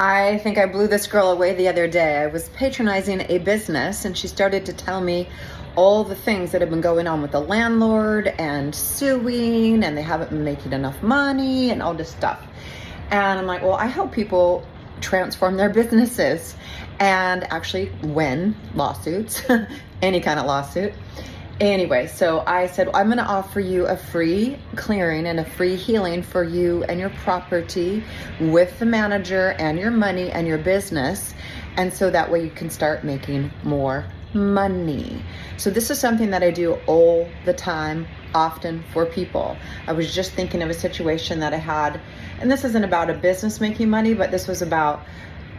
I think I blew this girl away the other day. I was patronizing a business and she started to tell me all the things that have been going on with the landlord and suing, and they haven't been making enough money and all this stuff. And I'm like, well, I help people transform their businesses and actually win lawsuits, any kind of lawsuit. Anyway, so I said, I'm going to offer you a free clearing and a free healing for you and your property with the manager and your money and your business. And so that way you can start making more money. So this is something that I do all the time, often for people. I was just thinking of a situation that I had, and this isn't about a business making money, but this was about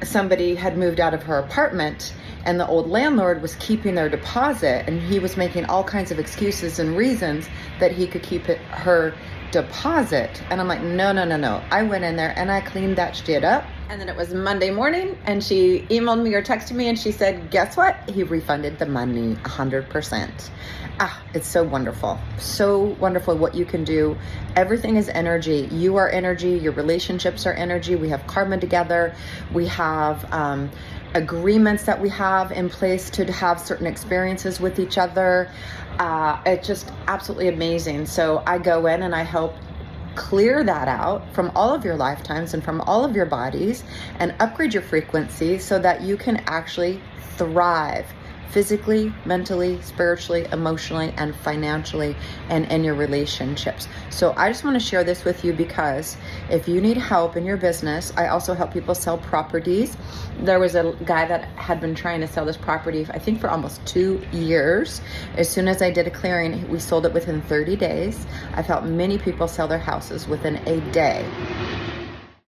somebody had moved out of her apartment and the old landlord was keeping their deposit, and he was making all kinds of excuses and reasons that he could keep her deposit. And I'm like, no. I went in there and I cleaned that shit up. And then it was Monday morning and she emailed me or texted me and she said, guess what? He refunded the money 100%. It's so wonderful. So wonderful what you can do. Everything is energy. You are energy. Your relationships are energy. We have karma together. We have agreements that we have in place to have certain experiences with each other. It's just absolutely amazing. So I go in and I help clear that out from all of your lifetimes and from all of your bodies and upgrade your frequency so that you can actually thrive physically, mentally, spiritually, emotionally, and financially, and in your relationships. So I just want to share this with you because if you need help in your business, I also help people sell properties. There was a guy that had been trying to sell this property, I think for almost 2 years. As soon as I did a clearing, we sold it within 30 days. I've helped many people sell their houses within a day.